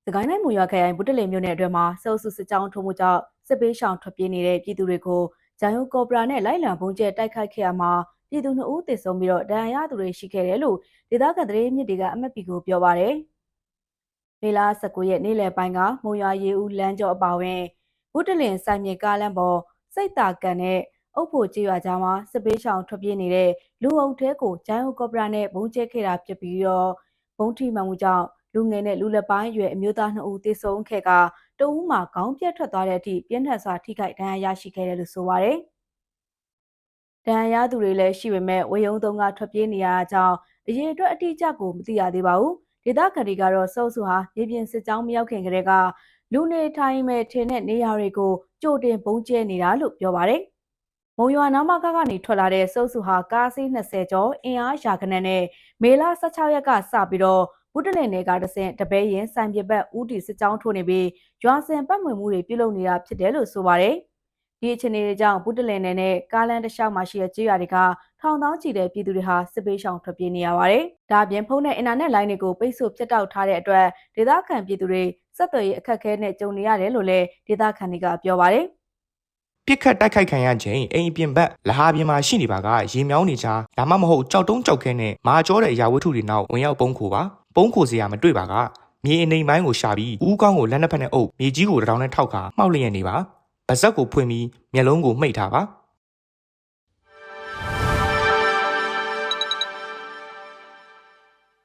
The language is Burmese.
စကိုင်းတိုင်းမူရွာခရိုင်ဘုတလင်မြို့နယ်အတွင်းမှာဆဲအုပ်စုစစ်ကြောင်းထိုးမှုကြောင့်စစ်ပေးရှောင်ထွက်ပြေးနေတဲ့ပြည်သူတွေကိုဂျိုင်ယိုကော်ပရာနဲ့လိုက်လံပုံကျဲတိုက်ခိုက်ခဲ့ရမှာပြည်သူ2ဦးသေဆုံးပြီးတော့ဒဏ်ရာရသူတွေရှိခဲ့တယ်လို့ဒေသခံသတင်းမြစ်တွေကအမက်ပီကိုပြောပါတယ်။မေလ19ရက်နေ့လယ်ပိုင်းကမုံရွာရေဦးလမ်းကျောအပါအဝင်ဘုတလင်စိုင်မြေကားလမ်းပေါ်စိတ်တာကန်နဲ့အုပ်ဖို့ကြေးရွာကြားမှာစစ်ပေးရှောင်ထွက်ပြေးနေတဲ့လူအုပ်ထဲကိုဂျိုင်ယိုကော်ပရာနဲ့ပုံကျဲခဲ့တာဖြစ်ပြီးတော့ဘုံထိမှန်မှုကြောင့်လူငယ်နဲ့လူလက်ပိုင်းရွယ်အမျိုးသား2ဦးသေဆုံးခဲ့ကတဦးမှာခေါင်းပြတ်ထွက်သွားတဲ့အထိပြင်းထန်စွာထိခိုက်ဒဏ်ရာရရှိခဲ့တယ်လို့ဆိုပါတယ်။ဒဏ်ရာရသူတွေလည်းရှိပေမဲ့ဝေယုံသုံးကထွက်ပြေးနေရတာကြောင့်အရေးအတွက်အတိအကျကိုမသိရသေးပါဘူး။ဒေသခံတွေကတော့စောစုဟာမြေပြင်စစ်ကြောင်းမရောက်ခင်ကတည်းကလူနေထိုင်မဲ့ထင်တဲ့နေရာတွေကိုကြိုတင်ပုံကျဲနေတာလို့ပြောပါတယ်။မုံရွာနာမကကနေထွက်လာတဲ့စောစုဟာကားစီး20ကျော်အင်အားရာခဏနဲ့မေလ16ရက်ကစပြီးတော့ဘုတလင်နယ်ကတဆင့်တပဲရင်စိုင်ပြပတ်ဦးတီစစ်ကြောင်းထိုးနေပြီးရွာစင်ပတ်မွေမှုတွေပြုလုပ်နေတာဖြစ်တယ်လို့ဆိုပါတယ်။ဒီအခြေအနေတွေကြောင့်ဘုတလင်နယ်နဲ့ကားလမ်းတစ်လျှောက်မှာရှိတဲ့ကျေးရွာတွေကထောင်သောင်းချီတဲ့ပြည်သူတွေဟာစစ်ပေးရှောင်ထွက်ပြေးနေရပါတယ်။ဒါအပြင်ဖုန်းနဲ့အင်တာနက်လိုင်းတွေကိုပိတ်ဆို့ဖြတ်တောက်ထားတဲ့အတွက်ဒေသခံပြည်သူတွေစက်သွယ်ရေးအခက်အခဲနဲ့ကြုံနေရတယ်လို့လည်းဒေသခံတွေကပြောပါတယ်။ပြစ်ခတ်တိုက်ခိုက်ခံရချိန်အိမ်ပြင်ဘက်လဟာပြင်မှာရှိနေပါကရေမြောင်းနေချာဒါမှမဟုတ်ကြောက်တုံးကြောက်ခဲနဲ့မာကျောတဲ့အရာဝတ္ထုတွေနောက်ဝင်ရောက်ပုံခိုပါပုံခိုစရာမတွေ့ပါကမြေအနေပိုင်းကိုရှာပြီးဦးကောင်းကိုလက်နှစ်ဖက်နဲ့အုပ်မြေကြီးကိုတောင်နဲ့ထောက်ခါမှောက်လျက်နေပါဗဇက်ကိုဖွင့်ပြီးမျက်လုံးကိုမှိတ်ထားပါ